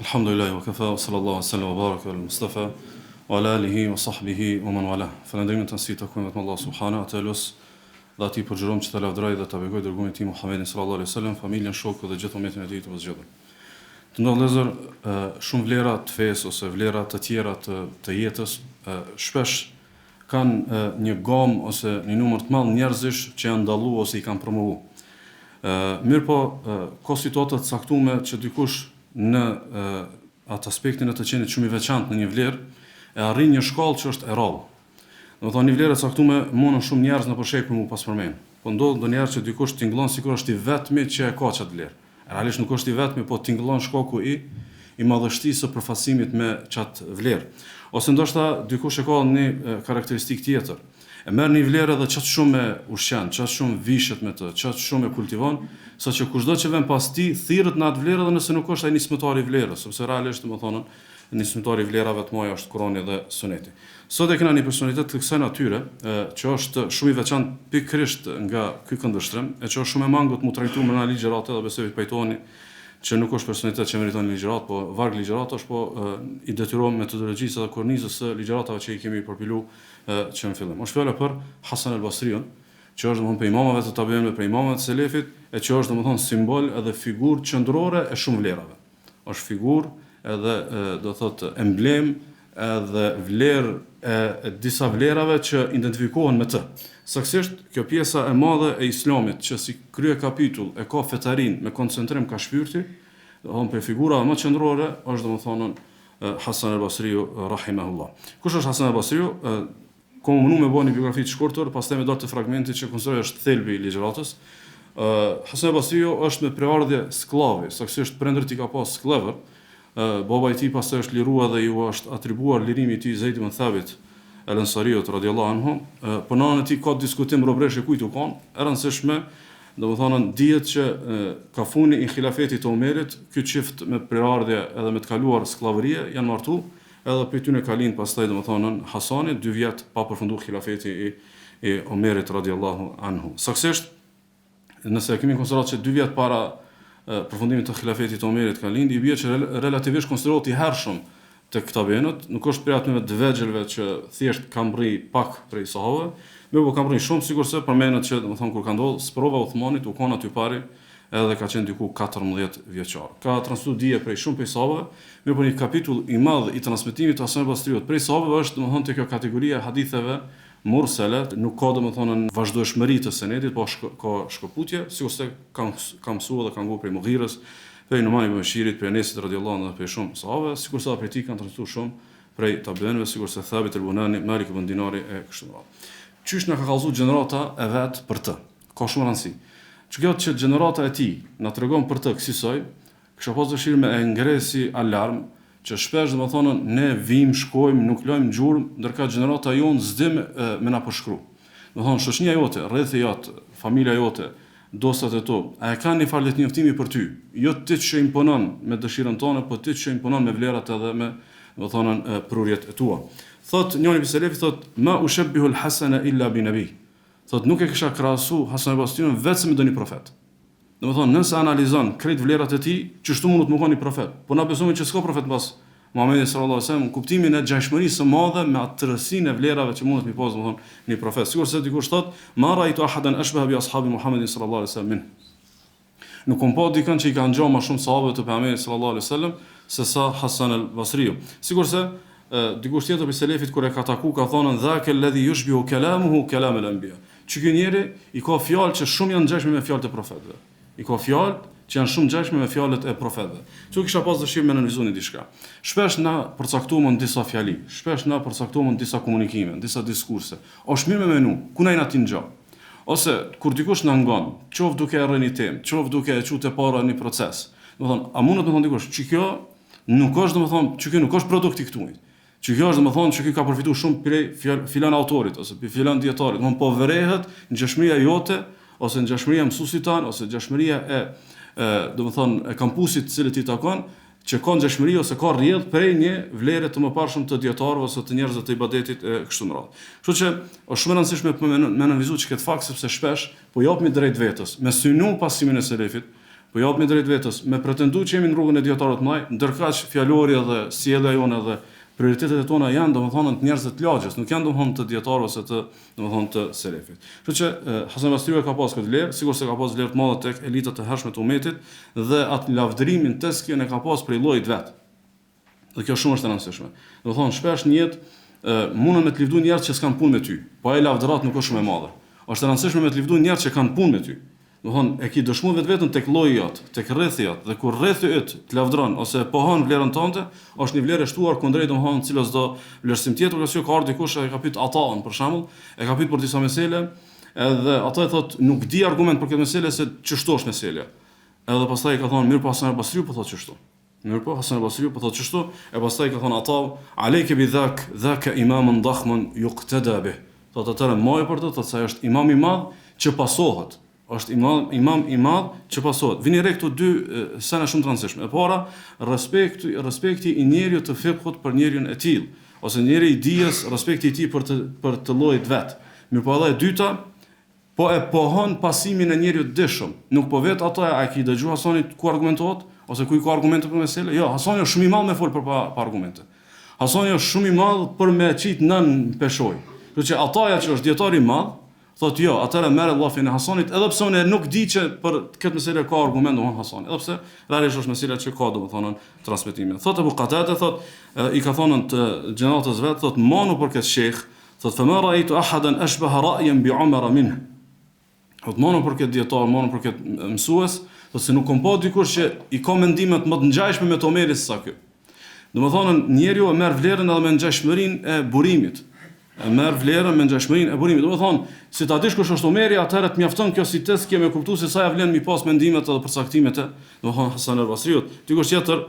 Alhamdulillah, wa kafa, wa sallallahu wa sallam, wa baraka al Mustafa, wa ala alihi, wa sahbihi, wa man wala. Falendrimin të nësi të kumë vetëm Allah subhana, atë elus dhe ati përgjërom që të lavdraj dhe të begoj dërgumit ti Muhammedin sallallahu alaihi sallam, familjen, shokë dhe gjithë umetin e ti të vëzgjëdër. Të ndodhë lezër, shumë vlera të fesë ose vlera të tjera të jetës, shpesh kanë një gamë ose një numër të madh njerëzish që janë dallu ose i kanë promovu. Mirë po, ka situatët caktume që dikush në atë aspektin e të qenit shumë i veçantë në një vlerë e arrin një shkallë që është e rrallë. Do të thonë një vlerë e caktume mundon shumë njerëz në përshek për mu pas përmend. Po ndodh ndonjëherë që dikush tingëllon sikur është i vetmi që e ka çat vlerë. Realisht nuk është i vetmi, po tingëllon shkaku i madhështisë së përfasimit me çat vlerë. Ose ndoshta dikush e ka një karakteristikë tjetër. E merr një vlerë edhe çat shumë e ushqen, çat shumë vishet me të, çat shumë e kultivon, saqë kushdo që vjen pas ti thirrët në atë vlerë edhe nëse nuk është ai nismëtar i vlerës, sepse realisht domethënë nismëtar i vlerave të mëdha është Kurani dhe Suneti. Sot e kena një personalitet të kësaj natyre, që është shumë i veçantë pikërisht nga ky këndvështrim, e që është shumë e mangut mu trajtuar në ligjëratë dhe besoj të pajtoheni që nuk është personalitet që meriton ligjërat, po varg ligjëratash, po i detyrohem metodologjisë dhe kornizës së ligjëratave që i kemi përpilu që në fillim. Është fjala për Hasan al-Basriun, që është domethënë për imamëve të tabiinëve, për imamëve të selefit, e që është domethënë simbol edhe figurë qendrore e shumë vlerave. Është figurë edhe do thotë emblem edhe vlerë e disa vlerave që identifikohen me të. Saktësisht, kjo pjesa e madhe e Islamit që si krye kapitull e ka fetarin me koncentrim ka shpyrti, domethënë për figurave më qendrore është domethënë Hasan al-Basriu rahimahullah. Kush është Hasan al-Basriu? Kom mundu me bëni biografi të shkurtër, pastaj me dalë të fragmenti që konsideroj është thelbi i ligjëratës. Hasan al-Basriu është me preardhje sklavi, saktësisht prindërit i ka pas sklavër. Baba i tij pastaj është liruar dhe ju është atribuar lirimi i tij Zeid ibn Thabit al-Ansariut radhiyallahu anhu. Po në anën e tij ka diskutim robresh e kujt u kanë, e rëndësishme, domethënë dihet që ka funi i xhilafetit të Omerit, ky çift me preardhje edhe me të kaluar skllavërie janë martu, edhe për tyne ka lind pastaj domethënë Hasani 2 vjet pa përfunduar xhilafeti i Omerit radhiyallahu anhu. Saktësisht, nëse kemi konsideruar që 2 vjet para përfundimit të xhilafetit të Omerit ka lind, i bie që relativisht konsiderohet i hershëm tek tabiinët, nuk është prej atyre të vegjëlve që thjesht ka mbri pak prej sahabëve, mirë po ka mbri shumë, sigurisht përmendet që domethënë kur ka ndodhur sprova Uthmanit u kon aty pari edhe ka qenë diku 14 vjeçar. Ka transmetuar dije prej shumë prej sahabëve, mirë po një kapitull i madh i transmetimit të Hasan al-Basriut prej sahabëve është domethënë te kjo kategoria e haditheve mursale, nuk ka domethënë vazhdueshmëri të senetit, po ka shkëputje, sigurisht ka mësuar dhe ka ngur prej Mughirës, prej Numan ibn Bashirit, prej Enesit radhiyallahu anhu dhe prej shumë sahabëve, sigurisht prej tij kanë transmetuar shumë prej tabiinëve, sigurisht Thabit al-Bunani, Malik ibn Dinari e kështu me radhë. Qysh na ka kallëzuar gjenerata e vet për të? Ka shumë rëndësi. Çka që gjenerata e tij na tregon për të kësaj, kisha pas dëshirë me e ngresi alarm që shpesh domethënë ne vim, shkojmë, nuk lojmë gjurmë, ndërka gjenerata jonë s'dim me na përshkru. Domethënë shoqënia jote, rrethi jot, familja jote, dostat e tu, a e kanë një farë njoftimi për ty? Jo ti që imponon me dëshirën tonë, po ti që imponon me vlerat edhe me domethënë prurjet e tua. Thot njëri prej selefëve thot ma ushabbihu al-Hasana illa bi nabi. Thot nuk e kisha krahasu Hasan al-Basriun vetëm me doni profet. Domethënë nëse analizon krejt vlerat e tij, çështu mund të më koni profet. Po na besojmë që s'ka profet pas Muhamedit sallallahu alaihi wasallam, kuptimin e gjashmërisë së madhe me atë tërësinë e vlerave që mundet mi pas domethënë një profet. Sigurisht se dikush thot ma raitu ahadan ashbaha bi ashabi Muhamedit sallallahu alaihi wasallam. Nuk kom pa dikën që i kanë ngjall më shumë sahabëve të pejgamberit sallallahu alaihi wasallam se sa Hasan al-Basriu. Sigurisht se dikush tjetër për selefit kur e ka taku ka thonë dhaka alladhi yushbihu kalamuhu kalam al-anbiya. Ky njeri i ka fjalë që shumë janë ngjashme me fjalët e profetëve. I ka fjalë që janë shumë ngjashme me fjalët e profetëve. Çu kisha pas dëshirë me analizoni diçka. Shpesh na përcaktohen disa fjali, shpesh na përcaktohen disa komunikime, disa diskurse. Është mirë me menu, ku na tin gjë. Ose kur dikush na ngon, qof duke e rënë temë, qof duke e çutë para në proces. Domethënë, a mundet të thonë dikush, që kjo nuk është domethënë, që kjo nuk është produkt i këtuaj. Që kjo është domethënë që ky ka përfituar shumë prej filan autorit ose prej filan dietarit, domethënë po vërehet ngjashmëria jote ose ngjashmëria mësuesit tan ose ngjashmëria e domethënë e kampusit të cilët i takon, që ka ngjashmëri ose ka rrjedh prej një vlere të mëparshëm të dietarëve ose të njerëzve të ibadetit e kështu me radhë. Kështu që është shumë e rëndësishme me analizuar çka këtë fakt sepse shpesh po japmi drejt vetes, me synu pasimin e selefit, po japemi drejt vetës, me pretendu që jemi në rrugën e dietarëve të mëdhenj, ndërkaq fjalori dhe sjellja jone dhe prioritetet tona janë domethënë të njerëzve të lagjës, nuk janë domethënë të dietarëve ose të domethënë të selefit. Kështu që Hasan Basriu ka pas këtë vlerë, sigurisht se ka pas vlerë të madhe tek elitat e hershme të umetit dhe atë lavdërimin teskën e ka pas prej llojit vet. Dhe kjo shumë është e rëndësishme. Domethënë shpesh në jetë mundën me të lëvdu njerëz që s'kan punë me ty, po ai lavdërat nuk është shumë e madhe. Është e rëndësishme me të lëvdu njerëz që kanë punë me ty. Domethënë e ki dëshmuar vetëm tek lloji jot, tek rrethi jot, dhe kur rrethi yt të lavdron ose pohon vlerën tënde, është një vlerë e shtuar kundrejt domethënë cilës do vlerësim tjetër, ose ka ardhur dikush e ka pyet Ataun për shembull, e ka pyet për disa mesele, edhe ata e thotë nuk di argument për këtë mesele se ç'është është meselja. Edhe pastaj ka thonë mirë po Hasan al-Basriu po thotë ç'është. Mirë po Hasan al-Basriu po thotë ç'është, e pastaj ka thonë Atau, "Alejke bi dhaka imamun dakhmun yuqtada bih." Thotë atëra më për të thotë se është imam i madh që pasohet. Është imam i madh që pasohet. Vini re këtu dy sene shumë të rëndësishme. E para, respekti i njeriu të fikut për njeriu e tillë, ose njeriu i dijes, respekti i tij për të llojit vet. Mirë po edhe e dyta, po e pohon pasimin e njeriu të dishëm. Nuk po vet ata a ki dëgjuar Hasanit ku argumentohet ose ku i ka argumente për mesele. Jo, Hasani është shumë i madh me fol për pa argumente. Hasani është shumë i madh për me qit nën peshoj. Kështu që ataja që është dietar i madh, thotë jo, atëherë merr llafin e Hasanit, edhe pse unë nuk di që për këtë meselë ka argument domthon Hasani, edhe pse realisht është meselë që ka domethënë transmetime. Thotë Abu Qatada, thotë i ka thonë të gjenatës vet, thotë manu për këtë shejh, thotë fa ma ra'aytu ahadan ashbaha ra'yan bi Umar minhu. Thotë manu për këtë dietar, manu për këtë mësues, thotë se nuk kam pa dikush që i ka mendimet më të ngjashme me Omerit se sa ky. Domethënë njeriu e merr vlerën edhe me ngjashmërinë e burimit. E merr vlerën me ngjashmërinë e burimit. Domethënë, si ta dish kush është Omeri, atëherë të mjafton kjo si test që më kuptues se sa ja vlen mi pas mendimet edhe përcaktimet e domethënë Hasan al-Basriut. Dikush tjetër,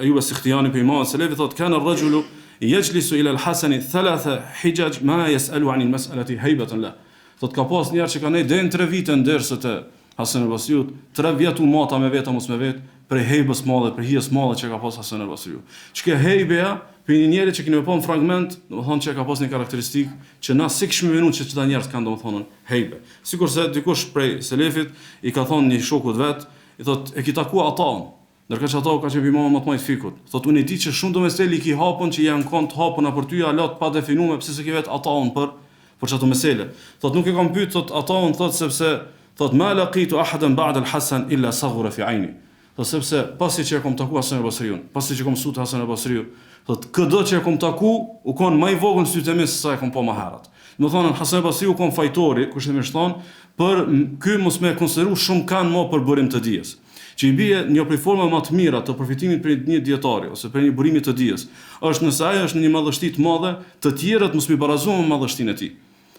Ayub as-Sikhtiyani për imam Selefi thotë kana ar-rajulu yajlisu ila al-Hasan thalatha hijaj ma yas'alu 'an al-mas'alati haybatan la. Thotë ka pas njerëz që kanë deri 3 vite ndërsët e Hasan al-Basriut, 3 vjet u mata me vetë mos me vetë, për hejbës madhe, për hijes madhe që ka pas Hasan al-Basriu. Çka hejbeja për një njeri që keni me pa në fragment, domethënë që ka pas një karakteristikë që na sikshme minutë që çdo njerëz kanë domethënë hejbe. Sikurse dikush prej selefit i ka thonë një shokut vet, i thotë e ki takuar Ataun, ndërkohë që Atau ka qenë imam më të madh fikut. Thotë unë e di që shumë domesteli ki hapën që janë kont hapën për ty alat pa definuar pse se ki vet Ataun për çato mesele. Thotë nuk e kam pyet thotë Ataun thotë sepse thotë ma laqitu ahadan ba'da al-Hasan illa saghara fi 'ayni. Thotë sepse pasi që e kam takuar Hasan al-Basriun, pasi që kam mësuar Hasan al-Basriu, thotë çdo që e kam taku u kon më i vogël në sytë e mi se sa e kam pa më herët. Do thonë Hasan al-Basriu u kon fajtori, kush e më thon, për ky mos më konsideru shumë kanë më për burim të dijes. Që i bie një prej forma më të mira të përfitimit për një dietari ose për një burim të dijes, është nëse ai është në një madhështi të madhe, të tjerët mos mi barazohen me madhështinë e tij.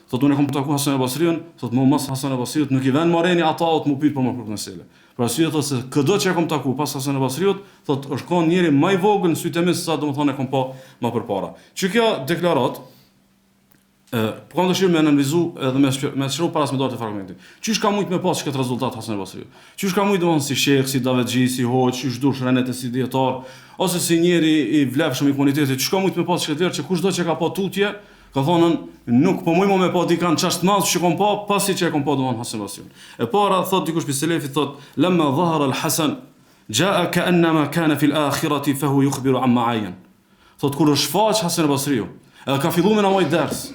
Thotë unë kam taku Hasan al-Basriun, thotë më mas Hasan al-Basriut nuk i vën moreni Ataut më pyet për më mesele. Pra arsye thotë se çdo që e kam taku pas Hasan al-Basriut, thotë është kon njëri më i vogël në sytë e mi se sa domethënë e kam pa më përpara. Që kjo deklarat po kam dëshirë me analizu edhe me shëru para se me dalë të fragmentit. Qysh ka mujt me pas këtë rezultat Hasan al-Basriu? Qysh ka mujt domethënë si shejh, si davetxhi, si hoç, qysh dush renet si dietar, ose si njëri i vlefshëm i komunitetit, çka mujt me pas këtë vlerë që kushdo që ka pa tutje, ka thonën nuk po mujmo me pa dikan çast madh që kom pa pasi që e kom pa domon Hasan al-Basriun. E para thot dikush pi selefit thot lamma dhahara al-Hasan jaa ka'annama kana fi al-akhirati fa huwa yukhbiru amma ayan. Thot kur është faq Hasan al-Basriu, edhe ka filluar me na moj ders.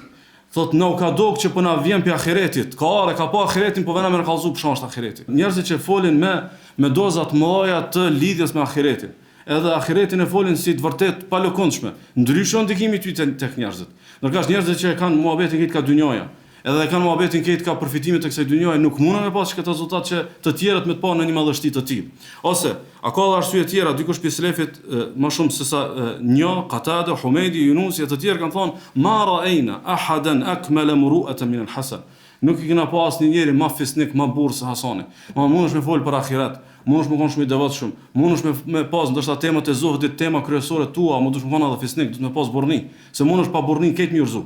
Thot na u ka dog që po na vjen pi ahiretit. Ka pa ahiretin po vëna me kallzu për shkak të ahiretit. Njerëzit që folin me doza të mëdha të lidhjes me ahiretin. Edhe ahiretin e folin si të vërtet pa lëkundshme. Ndryshon ndikimi i tyre tek njerëzit. Ndërkohë njerëzit që kanë muhabetin këtë ka dynjaja, edhe kanë muhabetin këtë ka përfitimet të kësaj dynjaje, nuk mundën me pas këtë rezultat që të tjerët me të pa në një madhështi të tillë. Ose a ka arsye të tjera, dikush pi selefit më shumë se sa një Qatada, Humeidi, Yunusi e të tjerë kanë thonë ma ra'ayna ahadan akmala muru'atan min al-Hasan. Nuk i kena pas një njeri më fisnik, më burr se Hasani. Ma mundesh me fol për ahiret, mundesh me qenë shumë i devotshëm, mundesh me pas ndoshta temat e zuhdit, tema kryesore tua, mundesh me qenë edhe fisnik, duhet me pas burrni. Se mundesh pa burrni këtë më urzu.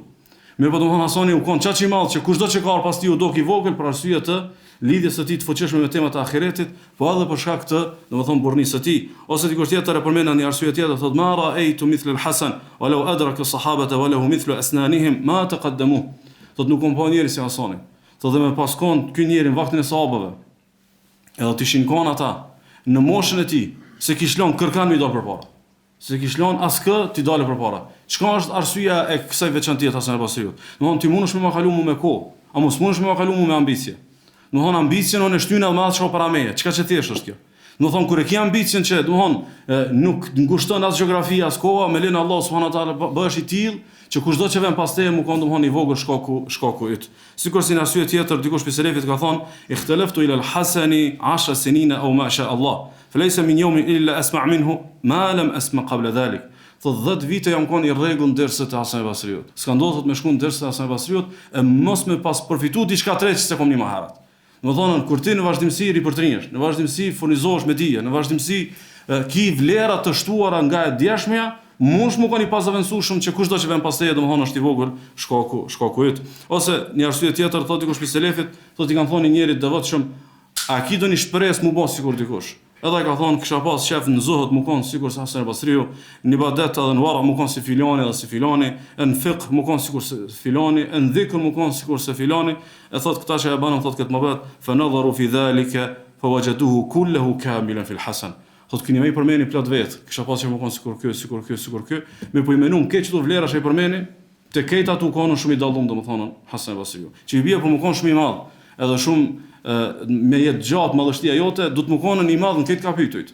Mirë po domethënë Hasani u kon çaq i madh që kushdo që ka pas ti u dok i vogël për arsye të lidhjes së tij të fuqishme me temat e ahiretit, po edhe për shkak të domethënë burrnisë së tij. Ose dikush tjetër e përmend një arsye tjetër, thotë ma ra'aytu mithla al-Hasan, walau adraka as-sahabata wa lahu mithlu asnanihim ma taqaddamu. Thotë nuk kom pa njeri si Hasani. Thotë me pas kon ky njeri në vaktin e sahabëve. Edhe të ishin kon ata, në moshën e tij, se kish lënë kërkan më i dal përpara. Se kish lënë askë ti dalë përpara. Çka është arsyeja e kësaj veçantie të Hasan al-Basriut? Domthon ti mundesh me ma kalu me kohë, a mos mundesh me ma kalu me ambicie. Domthon ambicien në shtyna më atë çka para meje. Çka që thjesht është kjo? Domthon kur e ke ambicien që domthon nuk ngushton as gjeografia as koha, me lenin Allah subhanahu wa taala bëhesh i tillë që kushdo që vjen pas teje më ka domthon i vogël shkaku yt. Sikur si në arsye tjetër dikush prej selefit ka thonë ikhtalaftu ila al-hasani 10 sinina aw ma sha Allah. Falaysa min yawmin illa asma' minhu ma lam asma' qabla dhalik. Thot 10 vite jam qenë i rregull ndërsa të Hasan al-Basriut. S'ka ndodhur me shkuën ndërsa Hasan al-Basriut e mos me pas përfituar diçka tretë që s'e kom një më herët. Do thonë kur ti në vazhdimsi ripërtrihesh, në vazhdimsi furnizohesh me dije, në vazhdimsi ki vlera të shtuara nga e djeshmja, mund më koni pas avancuar që kushdo që vjen pas teje domethënë është i vogël shkaku yt. Ose një arsye tjetër thotë dikush prej selefit, thotë i kanë thonë njëri devotshëm, a ki doni shpresë më bos sikur dikush. Edhe ai ka thonë kisha pas shef në zuhud më kon sikur se Hasan al-Basriu, në ibadet edhe në wara më kon si filani edhe si filani, në fiqh më kon sikur se filani, në dhikr më kon sikur se filani. E thotë këta që e banën thotë këtë mëbet, fa nadharu fi dhalika fa wajaduhu kulluhu kamilan fi al-Hasan. Thotë keni më i përmeni plot vet, kisha pas që më kon sikur ky, më po i menum ke çdo vlera që i përmeni, te këta tu kanë shumë i dallum domethënë Hasan al-Basriu. Që i bie po më kon shumë i madh, edhe shumë me jetë gjatë madhështia jote, du të më konën i madhë në këtë kapitujt.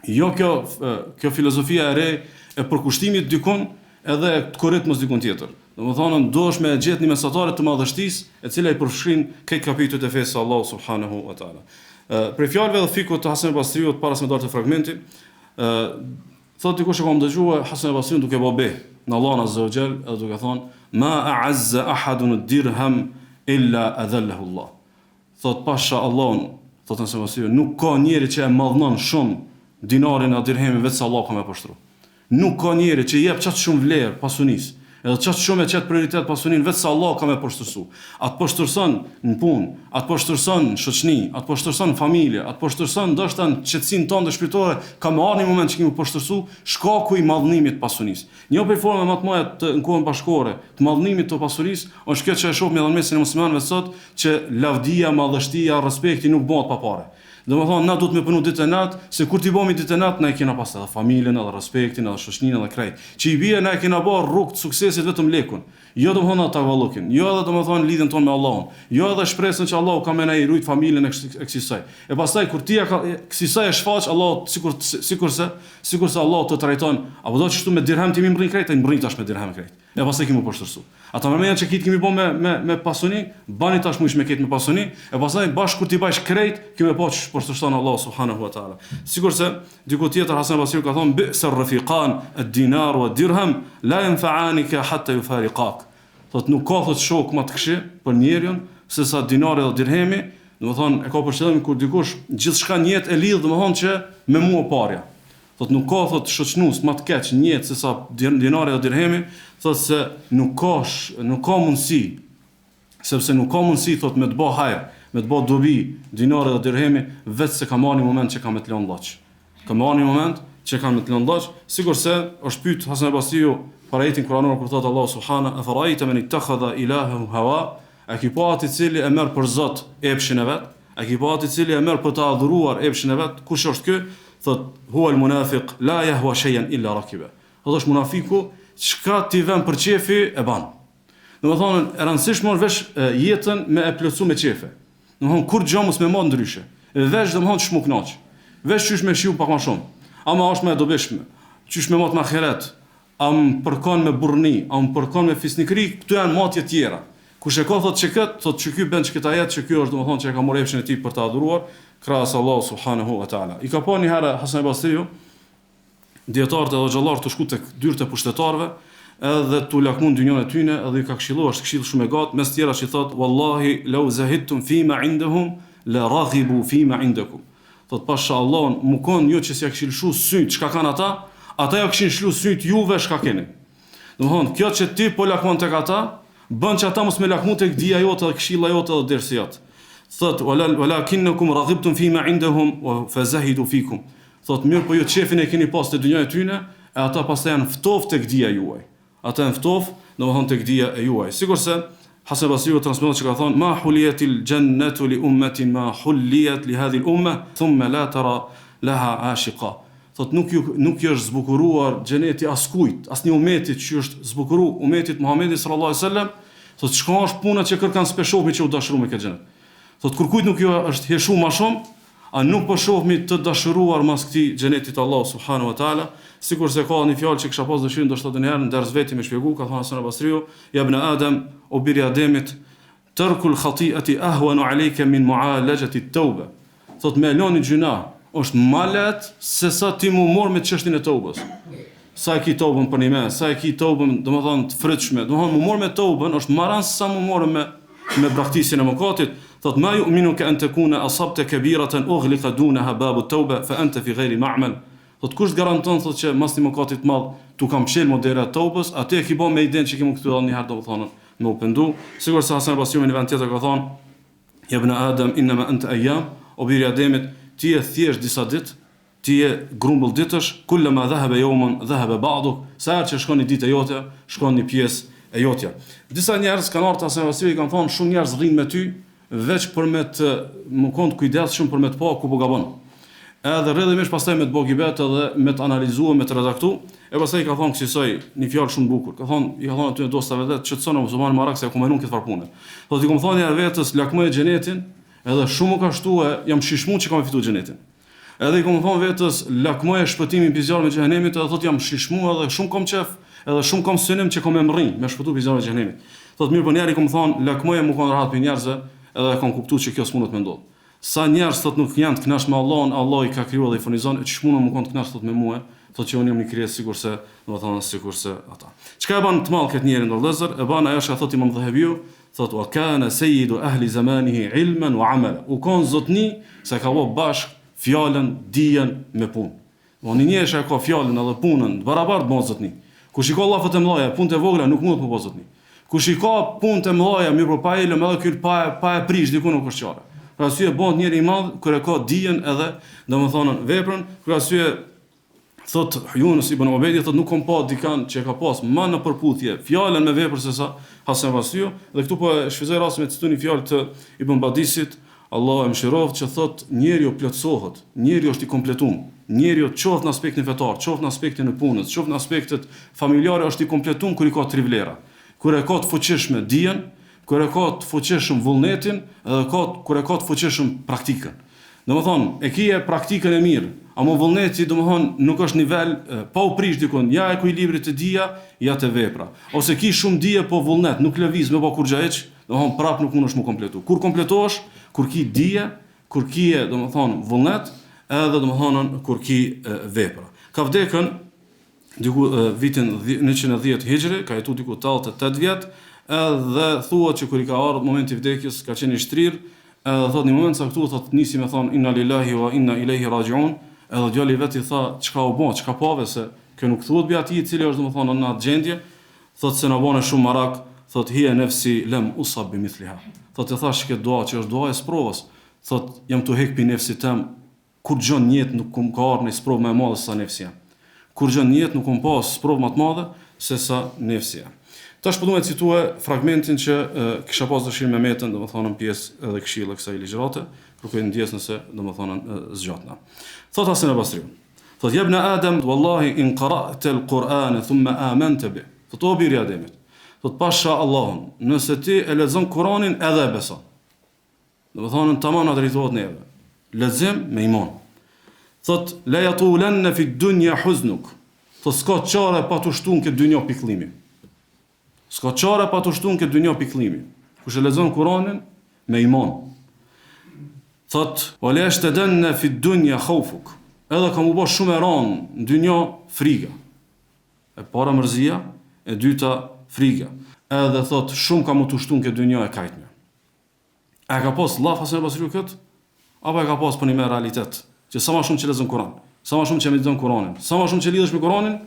Jo kjo filozofia e re e përkushtimit dikun edhe e të korritmës dikun tjetër. Dhe më thonën, do është me gjithë një mesatare të madhështis e cila i përfshrin këtë kapitujt e fesë Allah subhanahu wa ta'ala. Pre fjalëve dhe fikut të Hasan al-Basriut para se me darë të fragmenti, thot dikush e kam dëgjua Hasan al-Basriut duke bobe në Allah azza wa jall edhe duke thonë, ma a'azza ahadun ad-dirham illa adhallahu Allah. Thot pasha Allahun, thot Hasan al-Basriu, nuk ka njeri që e madhnon shumë dinarin a dirhemin vetë se Allah ka me poshtru. Nuk ka njeri që jep qatë shumë vlerë pasunis, edhe qatë shumë e qatë prioritet pasunin vetë se Allah ka me poshtërsu. Atë poshtërson në punë, atë poshtërson në shoqni, atë poshtërson në familje, atë poshtërson ndoshta në qetësinë tonë të shpirtore, ka më ardhur një moment që kemi poshtërsu shkaku i madhënimit të pasunisë. Një prej formave më të mëdha të në kohën bashkore të madhënimit të pasurisë është kjo që e shohim edhe në mesin e muslimanëve sot, që lavdia, madhështia, respekti nuk bëhet pa parë. Domethënë na duhet me punu ditë e natë, se kur ti bëmi ditë e natë na e kena pas edhe familjen, edhe respektin, edhe shoqërinë, edhe krejt. Që i bie na e kena bërë rrugë të suksesit vetëm lekun. Jo domethënë ata vallokin, jo edhe domethënë lidhjen tonë me Allahun, jo edhe shpresën që Allahu ka më na i rujt familjen e kësaj. E pastaj kur ti kësaj e shfaq Allahu sikurse Allahu të trajton, apo do të shtu me dirham ti më mbrin krejt, ai mbrin tash me dirham krejt. E pastaj kemi poshtërsu. Ata më që kit kemi bën me pasuni, bani tash më me këtë me pasuni, e pastaj bashkë kur ti bash krejt, kemi pa poshtërson Allah subhanahu wa taala. Sikurse diku tjetër Hasan al-Basriu ka thonë bi'sa ar-rafiqan ad-dinar wa ad-dirham la yanfa'anika hatta yufariqak. Thot nuk ka thot shok më të këqij për njeriu se sa dinari dhe dirhemi, domethënë e ka për qëllim kur dikush gjithçka në jetë e lidh domethënë që me mua parja. Thot nuk ka thot shoqnues më të keq në jetë se sa dinari dhe dirhemi, thot se nuk ka mundësi, sepse nuk ka mundësi thot me të bë hajër, me të bë dobi dinari dhe dirhemi vetë se ka marrë një moment që ka me të lënë lloç. Ka marrë një moment që ka me të lënë lloç, sigurisht është pyet Hasan al-Basriu para ajetin kuranor kur thot Allah subhanahu wa ta'ala man ittakhadha ilahahu hawa, a ki pa atë i cili e merr për Zot epshin e vet, a ki pa atë i cili e merr për të adhuruar epshin e vet, kush është ky? Thot huwa al-munafiq la yahwa shay'an illa rakiba. Thot është munafiku, çka ti vën për çefi e ban. Domethënë e rëndësishme është vesh jetën me e plotsu me çefe. Domethënë kur gjë mos me marr ndryshe. Vesh domethënë ç'mu knaq. Vesh çysh me shiu pak më shumë. Ama është më e dobishme. Çysh me mot me ahiret. Am përkon me burrni, am përkon me fisnikëri, këtu janë matje tjera. Kush e ka thot që kët, thot që ky bën çka ajet, që ky është domethënë që e ka marrë epshin e tij për të adhuruar krahas Allah subhanahu wa taala. I ka pa një herë Hasan al-Basriu dietarët edhe xhallarët të shku tek dyert e pushtetarëve, edhe tu lakmun dynjon e tyne, edhe i ka këshilluar këshill shumë e gat, mes tjera që thot wallahi law zahidtum fima indahum la raghibu fima indakum. Thot pasha Allahun, më kon jo që s'ja kishin lshu syt çka kanë ata ja kishin lshu syt juve çka keni. Domthon kjo që ti po lakmon tek ata, bën që ata mos me lakmu tek dia jote dhe këshilla jote dhe dersi jot. Thot walakinnakum raghibtum fima indahum wa fazahidu fikum. Thot mirë po ju çefin e keni pas te dynja e tyne, e ata pastaj janë ftoft tek dia juaj. Ata janë ftoft, domethënë tek dia e juaj. Sigurisht Hasan Basriu transmeton që ka thonë: "Ma huliyatil jannatu li ummatin ma huliyat li hadhihi al-umma, thumma la tara laha ashiqa." Thot nuk ju është zbukuruar xheneti askujt, asnjë umetit që është zbukuruar umetit Muhamedit sallallahu alaihi wasallam. Thot çka është puna që kërkan s'pe shohmi që u dashuruar me këtë xhenet. Thot kur kujt nuk ju është heshu më shumë, a nuk po shohmi të dashuruar mas këtij xhenetit Allah subhanahu wa taala, sikur se ka një fjalë që kisha pas dëshirë ndoshta edhe një herë ndërsa vetë më shpjegoj, ka thënë Hasan Basriu: "Ya ibn Adam, o biri Ademit, tarkul khati'ati ahwanu alayka min mu'alajati at-tauba." Thot me lënë gjuna është më lehtë se sa ti mu mor me çështjen e tobës. Sa e ki tobën për një mes, sa e ki tobën, domethënë të frytshme. Domethënë mu mor me tobën është më rëndë sa mu mor me braktisjen e mëkatit. Thot ma yu'minu ka an takuna asabta kabiratan ughliqa dunaha babu at-tauba fa anta fi ghayri ma'mal. Thot kush garanton thot që mas një mëkatit të madh tu kam shel modera të tobës, atë e ki bën me idenë që kemi këtu dhënë një herë domethënë me u pendu. Sigurisht se Hasan Basriu në vend tjetër ka thonë: "Ya ibn Adam inma anta ayyam", o biri Ademit, ti je thjesht disa ditë, ti je grumbull ditësh, kullama dhahaba yawman dhahaba ba'duk, sa që shkon një ditë e jote, shkon një pjesë e jotja. Disa njerëz kanë ardhur Hasan Basriu i kanë thonë: "Shumë njerëz rrinë me ty veç për me të më kont kujdesshëm për me të pa ku po gabon." Edhe rrjedhimisht pastaj me të bëj gibet edhe me të analizuar, me të redaktuar, e pastaj ka thonë kësaj një fjalë shumë bukur. Ka thonë, i ka thonë aty dostave vet, çetson musliman marak se ku më nuk këtë far punë. Thotë i kom thonë herë vetes lakmoj xhenetin, edhe shumë ka shtuar, jam shishmuar që kam fituar xhenetin. Edhe i kom thonë vetes lakmoj shpëtimin pizjar me xhenemit, edhe thotë jam shishmuar edhe shumë kom qef, edhe shumë kom synim që kam emrrin me shpëtu pizjar me xhenemit. Thotë mirë po njerë i kom thonë lakmoj më kanë rahat për njerëzve, edhe kanë kuptuar që kjo s'mundet me ndodh. Sa njerëz thot nuk janë të kënaqur me Allahun, Allah i ka krijuar dhe i furnizon, ç'mundu më kon të kënaq thot me mua, thot që unë jam një krijesë sigurisë, domethënë sigurisë ata. Çka e bën të mall këtë njeri ndërlëzër? E bën ajo që thot Imam Dhahabiu, thot wa kana sayyidu ahli zamanihi ilman wa amala. U kon zotni se ka vë bashk fjalën, dijen me punë. Unë një që ka fjalën edhe punën, barabartë bën zotni. Kush i ka Allah fat e mëdha, punë të vogla nuk mund të bë zotni. Kush i ka punë të mëdha, mirë pa ilëm edhe ky pa e prish diku nuk është çare. Për arsye bëhet njëri i madh kur e ka dijen edhe domethënë veprën, për arsye thot Yunus ibn Ubaidi thot nuk kom pa dikan që ka pas më në përputhje fjalën me veprën se sa Hasan Basriu, dhe këtu po e shfrytëzoj rastin me të një fjalë të Ibn Badisit, Allahu e mëshiroft, që thot njeriu plotësohet, njeriu është i kompletuar. Njeriu qoftë në aspektin fetar, qoftë në aspektin e punës, qoftë në aspektet familjare është i kompletuar kur i ka tri vlera. Kur e ka të fuqishme dijen, kur e ka të fuqishëm vullnetin, edhe kur e ka të fuqishëm praktikën. Domethënë, e kije praktikën e mirë, ama vullneti domethënë nuk është nivel pa u prish dikon, ja e ekuilibrit të dija, ja të vepra. Ose ki shumë dije po vullnet, nuk lëviz me pa kur gjahëç, domethënë prap nuk mundesh më kompletu. Kur kompletohesh, kur ki dije, kur ki domethënë vullnet, edhe domethënë kur ki vepra. Ka vdekën diku vitin 110 Hijri, ka jetu diku 88 vjet, edhe thuhet që kur i ka ardhur momenti i vdekjes ka qenë i shtrirë, edhe thot në moment sa këtu thot nisi me thon inna lillahi wa inna ilaihi rajiun, edhe djali vet i tha çka u bë, çka pave se kjo nuk thuhet bi atij i cili është domethënë në atë gjendje, thot se na bën shumë marak, thot hiya nafsi lam usab bimithliha. Thot e thash këtë dua që është dua e sprovës, thot jam tu hek pi nefsit tem, kur gjon jetë nuk kum ka ardhur në sprovë më e madhe se sa nefsia. Kur gjon jetë nuk kum pas sprovë më të madhe se sa nefsia. Tash po duhet të citoj fragmentin që kisha pas dëshirë me metën, domethënë në pjesë edhe këshilla kësaj ligjërate, kërkoj ndjes nëse domethënë zgjatna. Thot Hasan Basriu. Thot ibn Adam wallahi in qara'ta al-Qur'ana thumma amanta bi. Thot o biri Ademit. Thot pasha Allahun, nëse ti e lexon Kur'anin edhe e beson. Domethënë tamam na drejtohet neve. Lexim me iman. Thot la yatulanna fi ad-dunya huznuk. Thot s'ka çare pa të shtun këtë dynjë pikëllimi. S'ka çare pa të shtun këtë dynjë pikëllimi. Kush e lexon Kur'anin me iman. Thot wala yashtadanna fi ad-dunya khawfuk. Edhe kam u bë shumë e rënë në dynjë frika. E para mërzia, e dyta frika. Edhe thot shumë kam u të shtun këtë dynjë e kajtme. A ka pas Allah Hasan Basriu kët? Apo e ka pas për një me realitet? Që sa më shumë që lexon Kur'an, sa më shumë që mediton Kur'anin, sa më shumë që lidhesh me Kur'anin,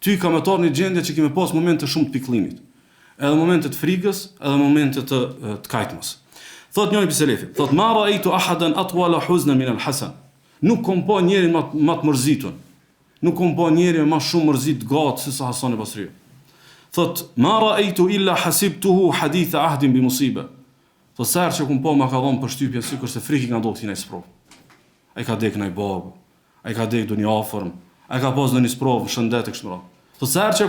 ty ka më tar një gjendje që kemë pas momente shumë të pikëllimit. Edhe momente të frikës, edhe momente të kajtmës. Thot njëri pse selefi, thot ma ra'aytu ahadan atwala huznan min al-Hasan. Nuk kom pa njërin më të mërzitur. Nuk kom pa njërin më shumë mërzit gatë se sa Hasan Basriu. thot ma ra'aytu illa hasibtuhu haditha ahdin bi musiba. Thot sa herë që kum po ma ka dhënë përshtypje sikur se friki nga ndodhti në sprov. Ai ka dek në babë, ai ka dek në një afërm, ai ka pas në një sprov, në shëndet e kështu me radhë. Thot sa herë që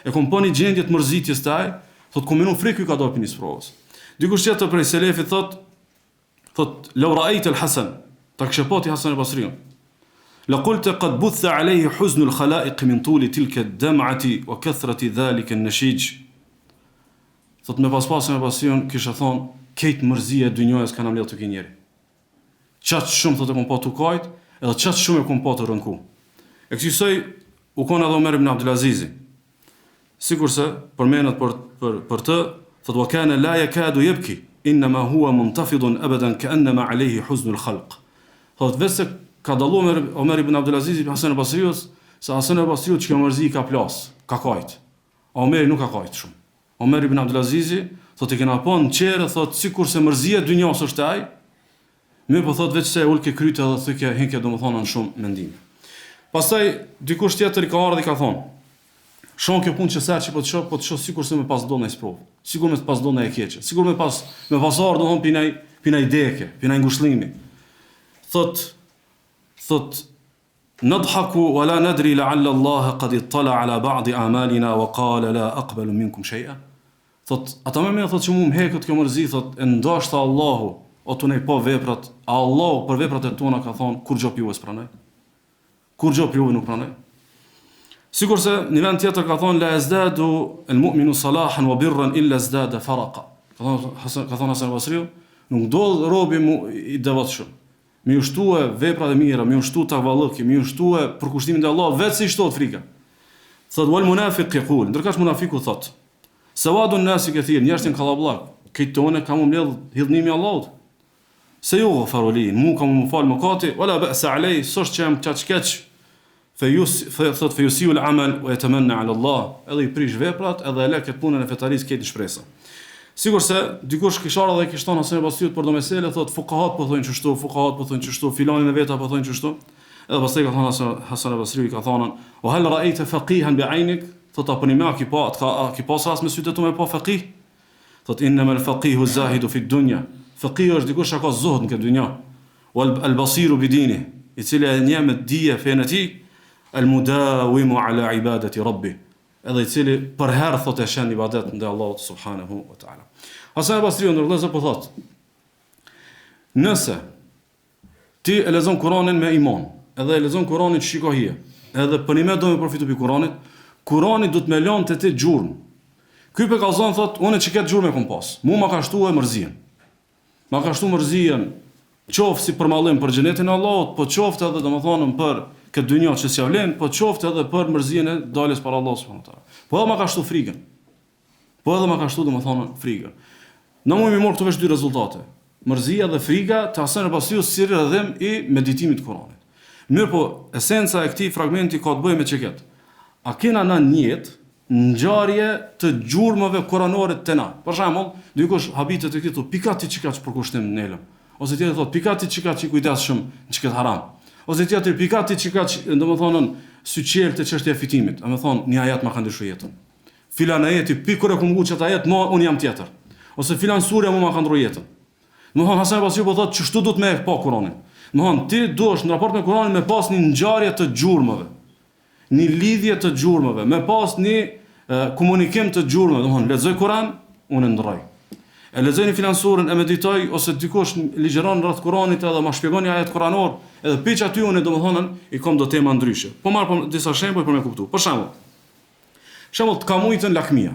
e kum po një gjendje të mërzitjes të ai, thot kum menu friku ka dalë në sprovës. Dikush tjetër prej selefit thot law ra'ayta al-Hasan, ta kishe pati Hasan al-Basriun. لقلت قد بث عليه حزن الخلائق من طول تلك الدمعة وكثرة ذلك النشيج. Thot me pas me pasion kisha thon kejt mërzia e dynjës kanë mbledh të kinjeri. Çat shumë thotë kom pa tu kajt, edhe çat shumë e kom pa të rënku. E kësaj u kon edhe Omer ibn Abdulaziz. Sikurse përmendet për të, thot wa kana la yakadu yabki, inma huwa muntafidun abadan ka'annama alayhi huzn al-khalq. Thot vetë ka dalluar Omer ibn Abdulaziz ibn Hasan al-Basriut, se Hasan al-Basriut që mërzi ka plas, ka kajt. Omeri nuk ka kajt shumë. Omer ibn Abdulaziz thot e kena pa në qerë, thot sikurse mërzia e dynjos është ai, më po thot vetë se ulke kryte edhe thykja henke domethënë në shumë mendim. Pastaj dikush tjetër i ka ardhur dhe ka thonë, shon kjo punë që serçi po të shoh sikurse me pas do në sprov, sikur me pas do në e keqe, sikur me pas ardhur domthon pinaj deke, pinaj ngushëllimi. Thot nadhaku wa la nadri la'alla Allah qad ittala ala ba'd a'malina wa qala la aqbalu minkum shay'a. Thot ata më thot që mu hekët kjo mërzi, thot e ndoshta Allahu o tunej po veprat, a Allahu për veprat e tona ka thonë kur gjop juve s'pranoj. Kur gjop juve nuk pranoj. Sikurse në vend tjetër ka thonë la yazdadu al-mu'minu salahan wa birran illa zdada faraqa. Ka thonë Hasan al-Basriu, nuk do robi i devotshëm. Mi ushtue veprat e mira, mi ushtu takvallëki, mi ushtue për kushtimin e Allahut, vetë si shtohet frika. Thot wal munafiq yaqul, ndërkash munafiku thot, sawadun nasi kathir, njerëzit kallabllak, këtone kam mbledh hidhnimi i Allahut. Se ju ghafaru li, mu kam më fal mëkati, wala ba'sa alay, s'është që jam çaçkeç. Thot feyusiu al-amal wa yatamanna ala Allah, edhe i prish veprat, edhe e lë këtë punën e fetaris këtë shpresë. Sigurisht dikush kishara dhe kishton Hasan al-Basriut për do mesele, thot fuqahat po thonë çështu, fuqahat po thonë çështu, filani në veta po thonë çështu. Edhe pastaj ka thonë Hasan al-Basriu ka thonë, "Wa hal ra'aita faqihan bi'aynik?" Thot apo më ki pas ras me sytë tu me pa faqih. Thot inma al-faqihu zahidu fi ad-dunya. Faqih është dikush që ka zuhd në këtë dynjë. Wal al-basiru bi dinihi, i cili e njeh me dije fen e tij, al-mudawimu ala ibadati rabbih. Edhe i cili për herë thot e shen ibadet ndaj Allahut subhanahu wa taala. Hasan al-Basriu ndërlëzë po thot, nëse ti e lexon Kur'anin me iman, edhe e lexon Kur'anin shikohie, edhe për një do me përfitu për Kur'anit, Kur'ani do të më lënë të gjurmë. Ky pe ka zonë thot, unë që këtë gjurmë e kom pas, mu ma ka shtuar mërzien. Ma ka shtuar mërzien, qoftë si për mallim për xhenetin e Allahut, po qoftë edhe domethënë për këtë dynjë që s'ja vlen, po qoftë edhe për mërzien e daljes para Allahut subhanahu wa taala. Po edhe ma ka shtuar frikën. Po edhe ma ka shtuar domethënë frikën. Në mund mi morë këtu vesh dy rezultate. Mërzia dhe frika të Hasan al-Basriut si rrëdhem i meditimit Kur'anit. Mirë po, esenca e këtij fragmenti ka të bëjë me çeket. A kena na njet ngjarje të gjurmëve kuranore të na. Për shembull, dikush habitet të këtu pikati çikaç për kushtim nelëm. Ose tjetër thot pikati çikaç i kujdesshëm çiket haram. Ose tjetër pikati çikaç, domethënë syçel të çështja e fitimit. Domethënë një ajet ma ka ndryshuar jetën. Filan ajeti pikur e kumbu çata ajet, mo un jam tjetër. Ose filan surja më ka ndryshuar jetën. Domethënë Hasan al-Basriu po thotë çështu do të më pa Kur'anin. Domethënë ti duhesh në raport me Kur'anin me pas një ngjarje të gjurmëve. Një lidhje të gjurmëve, me pas një komunikim të gjurmëve, domethënë lexoj Kur'an, unë ndroj. E lexoj një finansurën, e meditoj ose dikush ligjeron rreth Kur'anit edhe ma shpjegon një ajet kuranor, edhe piç aty unë domethënë i kam do tema ndryshe. Po marr disa shembuj për me kuptu. Për shembull, të kamujtën lakmia.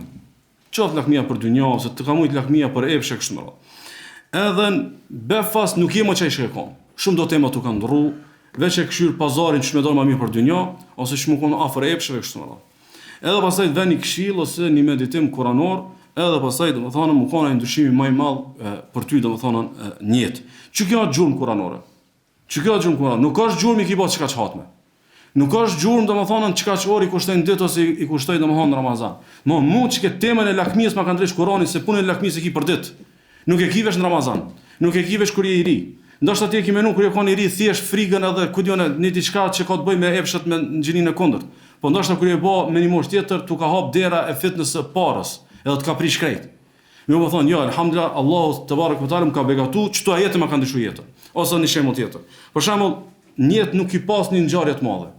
Qoftë lakmia për dynjë ose të kamujt lakmia për epshe kështu më radh. Edhe befas nuk jemo çaj shkon. Shumë do tema tu kanë ndrru, veç e këshyr pazarin që më don më mirë për dynjë ose që më kon afër epsheve kështu më radh. Edhe pastaj vën një këshill ose një meditim kuranor, edhe pastaj domethënë më kanë ndryshimi më i madh për ty domethënë në jetë. Çu kjo është gjurmë kuranore. Çu kjo është gjurmë kuranore. Nuk është gjurmë i ki pas çka çhatme. Nuk është gjurmë domethënë çka çori kushtojnë ditë ose i kushtoi domethënë Ramazan. Mu çka temën e lakmisë ma kanë drejt Kur'anit se punën e lakmisë e ki për ditë. Nuk e kivesh në Ramazan. Nuk e kivesh kur je i ri. Ndoshta ti e ke menu kur je kon i ri thjesht frikën edhe ku diun në diçka që ka të bëjë me epshat me ngjinin e kundërt. Po ndoshta kur e bë me një moshë tjetër, tu ka hap dera e fitness së parës, edhe të ka prish krejt. Më u thonë, jo, alhamdulillah, Allahu te barek ve teala më ka begatu, çto ajetë më kanë ndryshuar jetën. Ose në shembull tjetër. Për shembull, një jetë nuk i pas një ngjarje të madhe.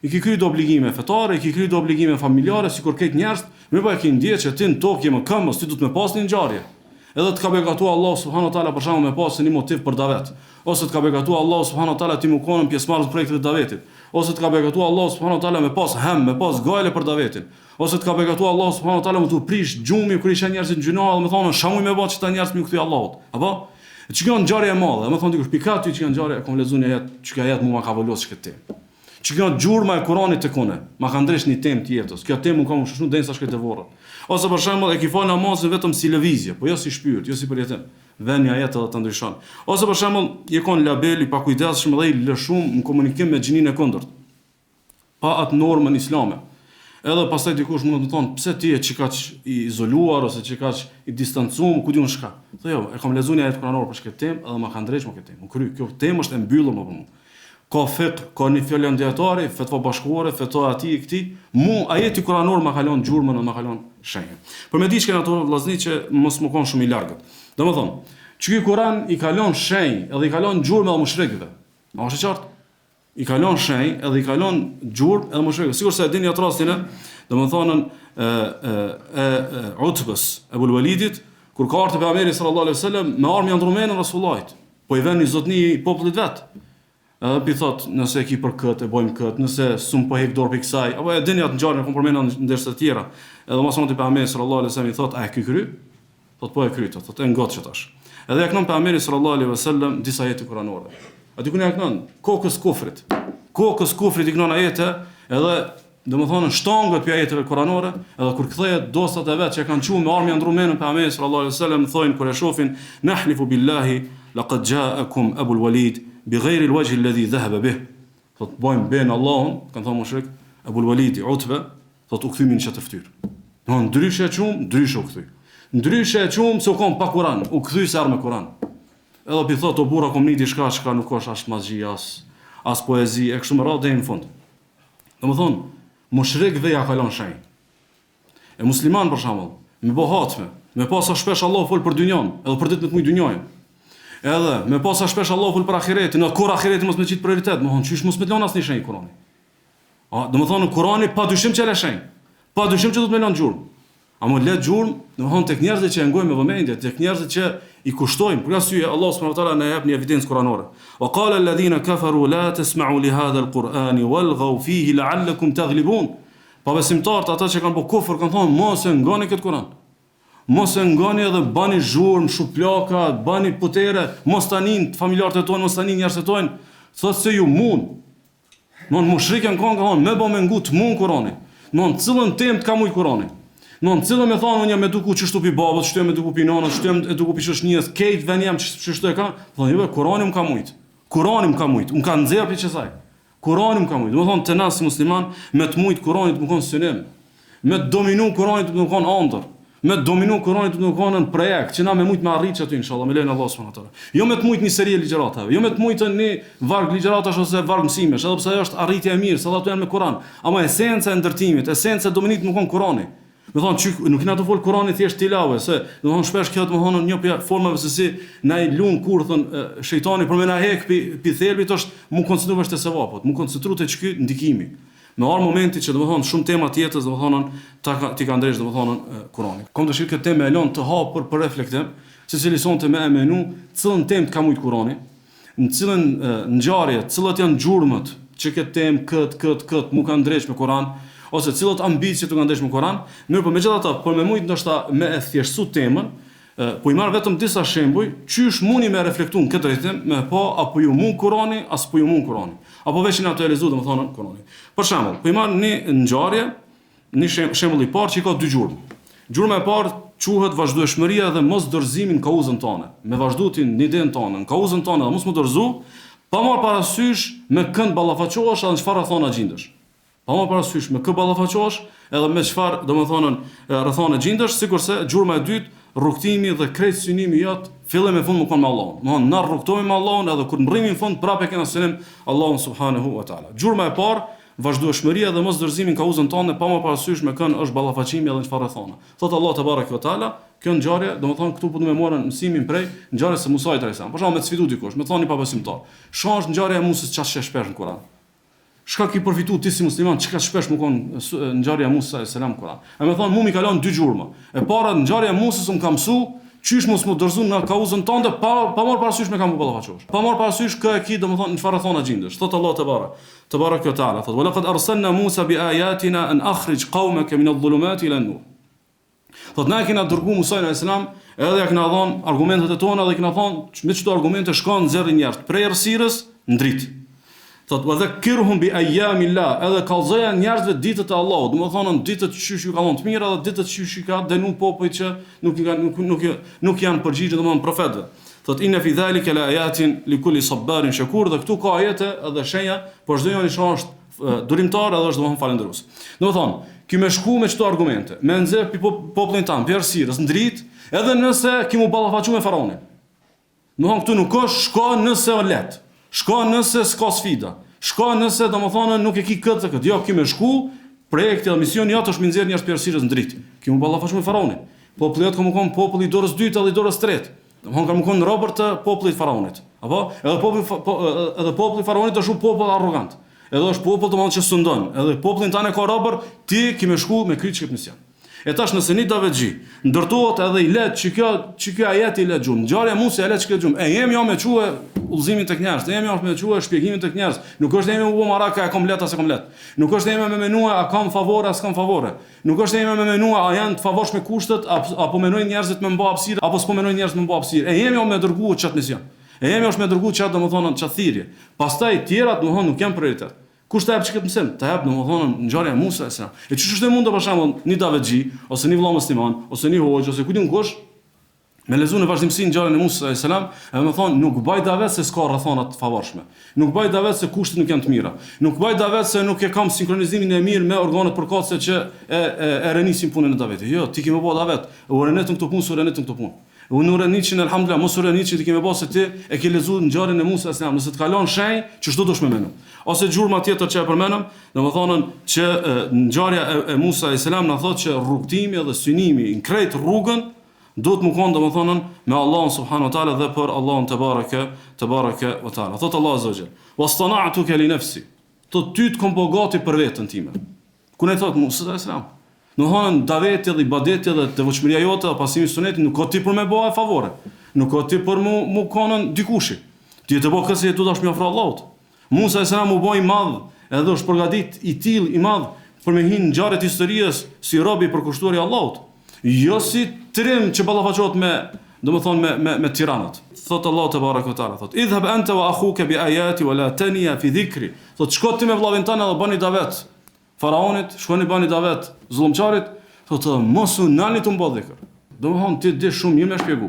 I ki kryer obligime fetare, i ki kryer obligime familjare, sikur këtë njerëz, më po e ke ndjesh që ti në tokë je më këmbës, ti duhet më pas një ngjarje. Edhe të ka begatuar Allah subhanahu wa taala për shembull me pas një motiv për davet, ose të ka begatuar Allah subhanahu wa taala ti më konën pjesëmarrës në projektin e davetit, ose të ka begatuar Allah subhanahu wa taala me pas hem, me pas gale për davetin, ose të ka begatuar Allah subhanahu wa taala më tu prish gjumi kur isha njerëzit gjinoa, dhe më thonë shamuj me bot që ta njerëz më kthy Allahut. Apo? Çka ngjarje e madhe, më thonë dikush pika ty që ngjarje e kom lexuar një jetë, çka jetë mua ka volos këtë. Çka gjurma e Kuranit tek unë, ma ka ndresh një temë të jetës. Kjo temë më ka më shumë densa shkëtë vorrë. Ose për shembull e ki fal namazin vetëm si lëvizje, po jo si shpyrt, jo si përjetim. Vjen një jetë edhe të ndryshon. Ose për shembull je kon label i pakujdesshëm dhe i lë shumë në komunikim me xhinin e kundërt. Pa atë normën islame. Edhe pastaj dikush mund të thonë, pse ti je çikaç i izoluar ose çikaç i distancuar, ku diun çka. Thonë jo, e kam lexuar një ajet kuranor për këtë temë, edhe ma ka ndresh më këtë temë. Kry, kjo temë është e mbyllur më vonë. Ka fiqh, ka një fjalë ndjetare, fetva bashkëore, fetva aty i këtij, mu ajeti kuranor ma ka lënë gjurmën dhe ma ka lënë shenjën. Për me diçka ato vllazni që mos më kon shumë i largët. Domethënë, çka Kurani i ka lënë shenjë, edhe i ka lënë gjurmë edhe mushrikëve. A është e qartë? I ka lënë shenjë, edhe i ka lënë gjurmë edhe mushrikëve. Sigurisht se e dini atë rastin, domethënë Utbës, Ebul Walidit, kur ka ardhur pejgamberi sallallahu alaihi wasallam me armë ndrumenën Rasulullahit, po i vënë zotni i popullit vet. Edhe pi thot, nëse e ki për këtë, e bojmë këtë, nëse s'um po hek dorë për kësaj, apo e dini atë ngjarje kom përmendur ndërsa të tjera. Edhe mos mund të pejgamberi sallallahu alaihi wasallam i thot, a e ky kry? Thot po e kry, thot e ngot që tash. Edhe ja kënon pejgamberi sallallahu alaihi wasallam disa ajete kuranore. Aty ku ja kënon kokës kufrit. Kokës kufrit i kënon ajete, edhe domethënë shtangët për ajeteve kuranore, edhe kur kthehet dostat e vet që kanë thënë me armë ndrumenën pejgamberi sallallahu alaihi wasallam thonë kur e shohin nahlifu billahi laqad ja'akum Abul Walid بغير الوجه الذي ذهب به. Thot bojmë ben Allahun, kanë thënë mushrik, Ebul Walidi, Utbe, thot u kthymin në çatë fytyr. Domthon ndryshe e çum, ndryshe u kthy. Ndryshe e çum se u kon pa Kur'an, u kthy se me Kur'an. Edhe pi thot o burra kom një diçka që nuk është as magji, as poezi, e kështu me radhë deri në fund. Domthon mushrikëve ja kalon shenjë. E musliman për shembull, me bohatme, me pasa shpesh Allah fol për dynjon, edhe për ditë me të mujt dynjojën. Edhe me pasa shpesh Allah fol për ahiretin, në kur ahireti mos me qitë prioritet, më thonë çish mos me të lënë asnjë shenjë Kurani. Domethënë Kurani padyshim që le shenjë. Padyshim që do të më lënë gjurmë. A më le gjurmë, domethënë tek njerëzit që e ngojnë me vëmendje, tek njerëzit që i kushtojnë, për arsye Allah subhanahu wa taala na jep një evidencë kuranore. Wa qala alladhina kafaru la tasma'u li hadha alqur'ani walghaw fihi la'allakum taghlibun. Pa besimtarët ata që kanë bërë kufër kanë thonë mos e ngani këtë Kur'an. Mos e ngani edhe bani zhurmë, shuplaka, bani putere, mos tanin familjarët e tonë, mos tanin njerëzit e tonë, thotë se ju mund. Non mushrikën kanë thonë, me bë me ngut mund Kurani. Non cilën temë të ka mujt Kurani. Non cilën me thonë unë jam eduku çështu pi babës, çështu jam eduku pi nanës, çështu jam eduku pi shoqënisë, këtej vën jam çështu e ka. Thonë jo, Kurani më ka mujt. Kurani më ka mujt. Unë kanë nxjerr pi çesaj. Kurani më ka mujt. Domethënë te nas musliman me të mujt Kuranit më kon synim. Me të dominu Kuranit më kon ëndër. Me dominu Kuranit do të kanë në projekt që na me mujt me arrit aty inshallah me lenin Allah subhanahu wa taala. Jo me të mujt një seri ligjëratave, jo me të mujt një varg ligjëratash ose varg mësimesh, edhe pse ajo është arritje e mirë, se ato janë me Kur'an, ama esenca e ndërtimit, esenca e dominit më kon Kurani. Me thonë çik nuk na të fol Kurani thjesht tilave, se do thonë shpesh kjo të më thonë një formave se si na i lun kurthën shejtani për me na hek pi thelbit është mu koncentruar te sevapot, mu koncentruar te çky ndikimi. Me arë momenti që domethënë shumë tema tjetër domethënë ti ka ndresh domethënë Kurani. Kom dëshirë këtë temë e lën të hapur për reflektim, secili sonte me emenu cilën temë të ka mujt Kurani, në cilën ngjarje, cilat janë gjurmët që këtë temë këtë mu ka ndresh me Kur'an, ose cilat ambicie të ka ndresh me Kur'an, mirë po megjithatë, por me mujt ndoshta me e thjeshtësu temën, po i marr vetëm disa shembuj, çysh mundi me reflektuar këtë drejtim, me po apo ju mund Kurani, as po ju mund Kurani. Apo veçin ato e lexuar domethënë Kurani. Për shembull, po i marr një ngjarje, një shembull i parë që ka dy gjurmë. Gjurma e parë quhet vazhdueshmëria dhe mos dorëzimi në kauzën tonë. Me vazhdutin në idenë tonë, në kauzën tonë dhe mos më dorëzu, pa marr parasysh me kënd ballafaqohesh edhe çfarë thon agjendësh. Pa marr parasysh me kë ballafaqohesh edhe me çfarë domethënë rrethon agjendësh, sikurse gjurma e dytë rrugtimi dhe krejt synimi jot fillim e fund më kon me Allahun. Domthon na rrugtojmë me Allahun edhe kur mrrimi në fund prapë kena synim Allahun subhanahu wa taala. Gjurma e parë vazhdueshmëria dhe mos dorëzimin ka uzën tonë pa më parasysh me kën është ballafaqimi edhe çfarë thonë. Thot Allah te bareke ve teala, kjo ngjarje, domethënë këtu po do më morën mësimin prej ngjarjes së Musait alayhis salam. Për shembull me sfidu dikush, me thoni pa besimtar. Shoh ngjarja e Musës çfarë shpesh në Kur'an. Shka ki përfitu ti si musliman, çka shpesh më kon ngjarja e Musës alayhis salam Kur'an. E më thon, mu mi kalon dy gjurmë. E para ngjarja e Musës ka mësu qysh mos më dorëzon në kauzën tënde pa marr parasysh me kam ballafaqosh. Pa marr parasysh kë e ki domethënë çfarë thon agjendës. Thot Allah te baraka ve taala, thot: "Wa laqad arsalna Musa bi ayatina an akhrij qaumaka min adh-dhulumati ila an-nur." Thot na kena dërguar Musa alayhis salam, edhe ja kena dhënë argumentet e tona dhe kena thonë me çdo argumente shkon nxjerrin njerëz prej errësirës në dritë. Thot: "Wa dhakkirhum bi ayyamillah", edhe kallzoja njerëzve ditët e Allahut, domethënë ditët që ju ka dhënë të mira dhe ditët që ju ka dënuar popujt që nuk janë përgjigjë domethënë profetëve. Thot: "Inna fi dhalika la ayatin li kulli sabarin shakur", dhe këtu ka ajete edhe shenja por çdo njeri që është durimtar edhe është domethënë falendërues. Domethënë, ky më shku me çto argumente, me nxjerr popullin tan për errësirës në dritë, edhe nëse ki mu ballafaqu me faraonin. Domethënë këtu nuk është shko nëse o let. Shko nëse s'ka sfida. Shko nëse domethënë nuk e ki këtë. Jo, ki më shku, projekti dhe misioni jot është mi nxjerr njerëz për errësirës në dritë. Ki mu ballafaqu me faraonin. Populli jot ka më kon populli i dorës dytë dhe i dorës tretë. Domethënë ka më kon robër të popullit faraonit. Apo edhe populli faraonit është shumë popull arrogant. Edhe është popull domethënë që sundon. Edhe popullin tanë ka robër, ti ki më shku me kryq çep mision. E tash nëse një Davetxhi ndërtohet edhe i let që kjo ajet i let gjumë, ngjarja e Musës e let që kjo gjumë, e jemi jo me quë udhëzimin tek njerëz, e jemi jo me quë shpjegimin tek njerëz, nuk është jemi u maraka e komplet as e komplet, nuk është jemi me menua a kam favore as kam favore, nuk është jemi me menua a janë të favorshme kushtet apo menojnë njerëzit me mba hapësirë apo s'po menojnë njerëzit me mba hapësirë, e jemi jo me dërguar çat mision, e jemi është me dërguar çat domethënë çat thirrje, pastaj tjerat domethënë nuk janë prioritet. Kush ta jep çka të mësim? Ta jep domethënë ngjarja e Musës alayhis salam. E çish është e mundur për shembull një Davetxhi ose një vëlla musliman ose një hoxh ose kujt kush me lexuar në vazhdimsi ngjarjen e Musës alayhis salam, e më thonë nuk baj davet se s'ka rrethona të favorshme. Nuk baj davet se kushtet nuk janë të mira. Nuk baj davet se nuk e kam sinkronizimin e mirë me organet përkatëse që e renisin punën e davetit. Jo, ti ke më bë davet. Urenetën këtu punë, urenetën këtu punë. Unurenicin alhamdulillah, mos urenicin ti kemë bërë se ti e ke lexuar ngjarjen e Musës alayhis salam, nëse të kalon shenjë që çdo dush me mendon. Ose gjurma tjetër që e përmendëm, domethënë që ngjarja e Musës alayhis salam na thotë që rrugtimi dhe synimi në krejt rrugën duhet më konë domethënë me Allahun subhanahu wa taala dhe për Allahun te bareke wa taala. Thot Allah azza wa jall: "Wastana'tuka li nafsi." Tot ty të kom bo gati për veten time. Ku ne thot Musës alayhis salam? Domethënë daveti dhe ibadeti dhe devotshmëria jote apo pasimi i sunetit nuk ka ti për me bëj favore. Nuk ka ti për mu konën dikushi. Ti të bëj kësaj tu dash më afro Allahut. Musa alayhis salam u bë i madh, edhe është përgatit i tillë i madh për me hinë ngjarjet e historisë si rob i përkushtuar i Allahut. Jo si trim që ballafaqohet me tiranat. Thot Allah te baraka taala, thot: "Idhhab anta wa akhuka bi ayati wa la taniya fi dhikri." Thot shko ti me vllavin tanë dhe bëni davet. Faraonit, shkoni bani davet zullumçarit, thotë mos u nani të mbodh dhikr. Domethënë ti di shumë mirë më shpjegu.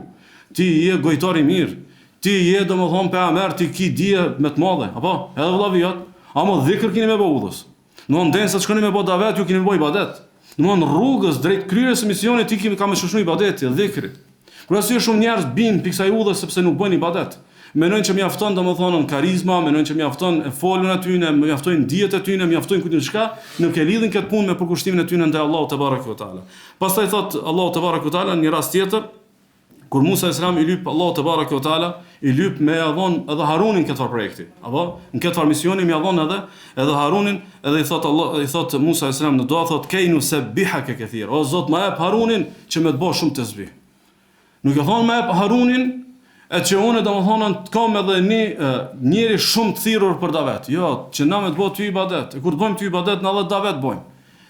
Ti je gojtar i mirë. Ti je domethënë pejgamber, ti ki dije më të madhe, apo? Edhe vllavi jot, ama dhikr keni më bë udhës. Domethënë densa shkoni me bë davet, ju keni më bë ibadet. Domethënë rrugës drejt kryerjes së misionit ti kemi kam shoshnu ibadeti, dhikrit. Por asnjë shumë njerëz bin pikë kësaj udhës sepse nuk bëjnë ibadet. Menojnë që mjafton domethënë karizma, menojnë që mjafton e folën aty, mjaftojnë dijet e tyre, mjaftojnë kujt çka, nuk e lidhin këtë punë me përkushtimin e tyre ndaj Allahut te baraka taala. Pastaj thot Allahu te baraka taala në një rast tjetër, kur Musa alayhis salam i lyp Allahu te baraka taala, i lyp me avon edhe Harunin këtë projekti, apo në këtë far misioni me avon edhe Harunin, edhe i thot Musa alayhis salam në dua thot keinu sabihaka kathir. O Zot, ma jep Harunin që më të bëj shumë tasbih. Nuk e thon ma jep Harunin e që unë domethënë të kam edhe njëri shumë të thirrur për davet. Jo, që na me të bëj ty ibadet. E kur të bëjmë ty ibadet, na edhe davet bëjmë.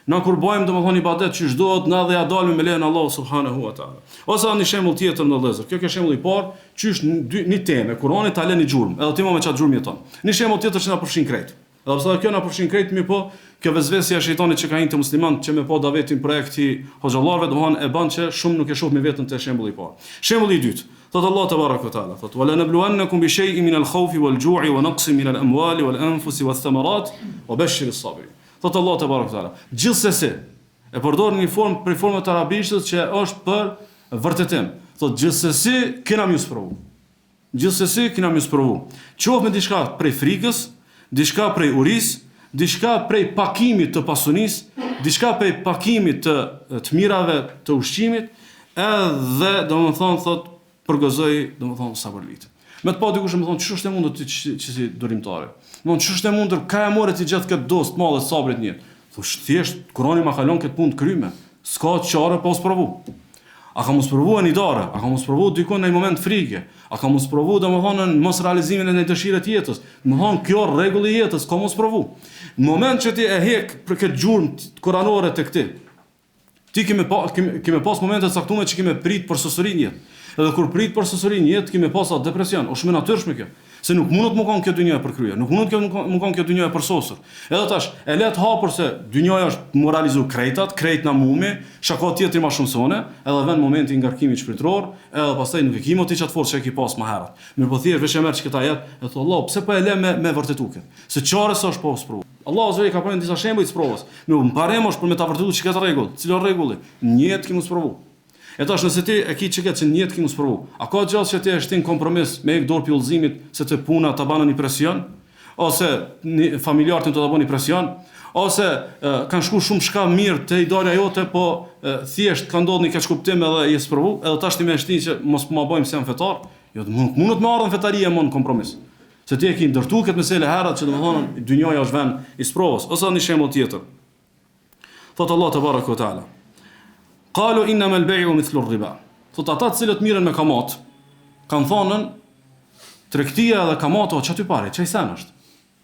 Na kur bëjmë domethënë ibadet që çdohet, na dhe ja dalmë me lejen Allahu subhanahu wa taala. Ose një shembull tjetër në vëllezër. Kjo është shembulli i parë, çysh një temë, Kurani ta lënë xhurmë, edhe ti më me çat xhurmë jeton. Një shembull tjetër që na përfshin krejt. Edhe pse kjo na përfshin krejt, më po kjo vezvesja e shejtanit që ka një të musliman që me po davetin projekti hoxhallarëve, domethënë e bën që shumë nuk e shoh me veten te shembulli i parë. Shembulli i dytë. Thot Allah te baraka taala, thot: "Wa lanabluwannakum bi shay'in min al-khawfi wal-ju'i wa naqsin min al-amwali wal-anfusi wath-thamarat wa bashshir as-sabirin." Thot Allah te baraka taala. Gjithsesi, e përdor në një formë për formën të arabishtës që është për vërtetim. Thot gjithsesi kena më sprovu. Gjithsesi kena më sprovu. Qoftë me diçka prej frikës, diçka prej uris, diçka prej pakimit të pasunisë, diçka prej pakimit të mirave të ushqimit, edhe domethënë thot përgozoi domethënë sabërlit. Me të pa dikush më thonë, ç'është është e mundur ti që si durimtare? Domethënë ç'është e mundur, ka e morë ti gjithë këtë dosë të madhe sabrit një. Thosh thjesht Kurani ma kalon këtë punë të kryme. S'ka çare pa us provu. A ka mos provu një dore, a ka mos provu dikon në një moment frike, a ka mos provu domethënë në mos realizimin e një dëshire të jetës. Domethënë kjo rregull i jetës, ka mos provu. Në moment që ti e hek për këtë gjurmë kuranore tek ti kemi pas momente të caktuara që kemi prit për sosurinë jetë. Edhe kur prit për sosurinë jetë, kemi pas atë depresion, është shumë natyrshme kjo. Se nuk mundet më kanë kjo dynjë për kryer, nuk mundet më kanë kjo dynjë për sosur. Edhe tash, e let hapur se dynjaja është moralizu krejt na mumi, shaka tjetër më shumë sone, edhe vjen momenti i ngarkimit shpirtëror, edhe pastaj nuk e kimo ti çat forcë që e ki pas më herët. Mirë po thjesht veç e merr çka jetë, e thon Allah, pse po e lë me vërtetuken? Se çare s'është po sprovë. Allahu zot i ka pranë disa shembuj të sprovës. Nuk mbaremosh për me ta vërtetuar çka ka rregull. Cilo rregulli? Njëtë që mos provu. E tash nëse ti e ki çka që njëtë që mos provu. A ka gjallë që ti e shtin kompromis me ek dorë pi udhëzimit se të puna ta banë një presion, ose familjarët të ta bënë një presion, ose kanë shku shumë shka mirë te idealja jote, po thjesht ka ndodhur një keqkuptim edhe je sprovu, edhe tash ti më shtin që mos ma bëjmë se jam fetar, jo mundet më ardhën fetaria më në kompromis. Se ti e ki ndërtu këtë mesele herët që domethënë dynjaja është vend i sprovës, ose një shembull tjetër. Thot Allah te baraka taala. Qalu innama al-bay'u mithlu ar-riba. Thot ata të cilët mirën me kamat, kanë thonën tregtia dhe kamata o çaty pare, çaj sen është.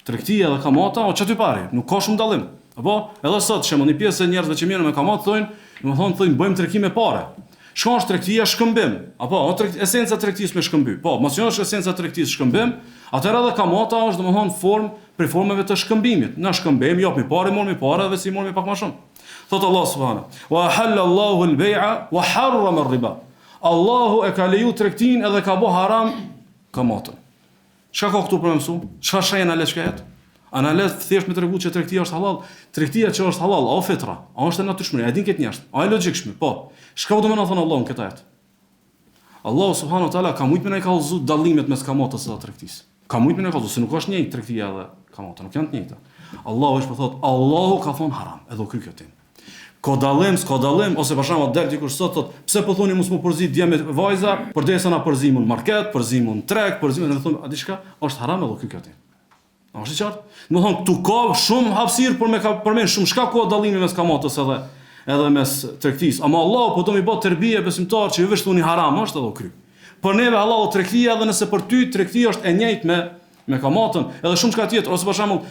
Tregtia dhe kamata o çaty pare, nuk ka shumë dallim. Apo edhe sot shembull një pjesë e njerëzve që mirën me kamat thonë bëjmë tregti me parë. Çka është tregtia shkëmbim? Apo esenca e tregtisë me shkëmbim. Po, mos është esenca e tregtisë shkëmbim, atëherë edhe kamata është domethënë formë për formave të shkëmbimit. Na shkëmbim, japni parë, mormi parë dhe si mormi pak më shumë. Thot Allah subhanahu wa halal Allahu al-bay'a wa harrama ar-riba. Allahu e ka leju tregtin edhe ka bë haram kamatën. Çka ka këtu për mësu? Çka shajna le çka? Ana le thjesht me tregu që tregtia është halal. Tregtia që është halal, o fitra, a është e natyrshme? A din këtë njerëz? A e logjikshme? Po. Çka do të më thonë Allahu në këtë ajet? Allahu subhanahu wa taala ka shumë më ne ka udhëzuar dallimet mes kamatës dhe tregtisë. Ka shumë më ne ka udhëzuar se nuk është njëjtë tregtia dhe kamata, nuk janë të njëjta. Allahu është po thot, Allahu ka thonë haram, edhe ky këtë. Ka dallim, ose për shembull del dikush sot thot, pse po thoni mos më përzit djem me vajza, përdesa na përzimun market, përzimun treg, përzimun, ne thonë, a diçka është haram edhe ky këtë. A është i qartë? Do thonë këtu ka shumë hapësirë për me shumë shka ka dallimi mes kamatës edhe mes tregtisë. Ama Allahu po do mi bë tërbije besimtar që vetë thoni haram është edhe kry. Por neve Allahu tregtia edhe nëse për ty tregtia është e njëjtë me kamatën, edhe shumë shka tjetër, ose për shembull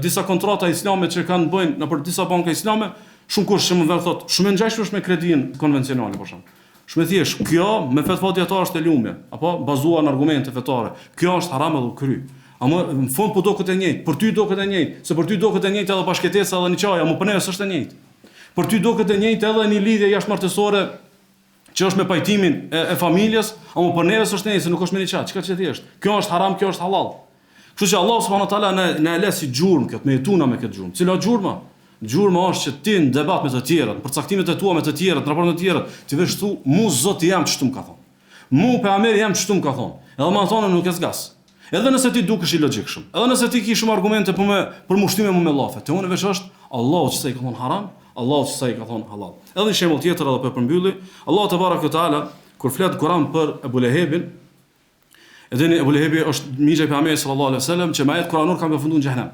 disa kontrata islame që kanë bëjnë nëpër disa banka islame, shumë kush që më vjen thot, shumë ngjashmesh me kredin konvencionale për shembull. Shumë thjesht, kjo me fatva dietare është e lumje, apo bazuar në argumente fetare. Kjo është haram edhe kry. Ama në fund po do këtë e njëjtë, për ty do këtë e njëjtë, se për ty do këtë e njëjtë edhe pa shkëtesa edhe një çaj, ama për neve s'është e njëjtë. Për ty do këtë e njëjtë edhe një lidhje jashtëmartësore që është me pajtimin e familjes, ama për neve s'është e njëjtë, se nuk është me një çaj, çka thjesht. Kjo është haram, kjo është halal. Kështu që Allah subhanahu wa taala na e lë si gjurmë këtë, me jetuna me këtë gjurmë. Cila gjurmë? Gjurma është që ti në debat me të tjerët, për caktimet e tua me të tjerët, në raport me të tjerët, ti vesh thu, mu Zoti jam ç'tu më ka thonë. Mu pejgamberi jam ç'tu më ka thonë. Edhe më thonë nuk e zgas. Edhe nëse ti dukesh i logjikshëm, edhe nëse ti ke shumë argumente për mushtime me llafe, te unë vesh është Allahu që sa i ka thonë haram, Allahu që sa i ka thonë halal. Edhe një shembull tjetër edhe për përmbylli, Allahu te baraka taala kur flet Kur'an për Abu Lahebin, edhe Abu Lehebi është mija e pejgamberit sallallahu alaihi wasallam që me ajet kuranor ka përfunduar në xhenem.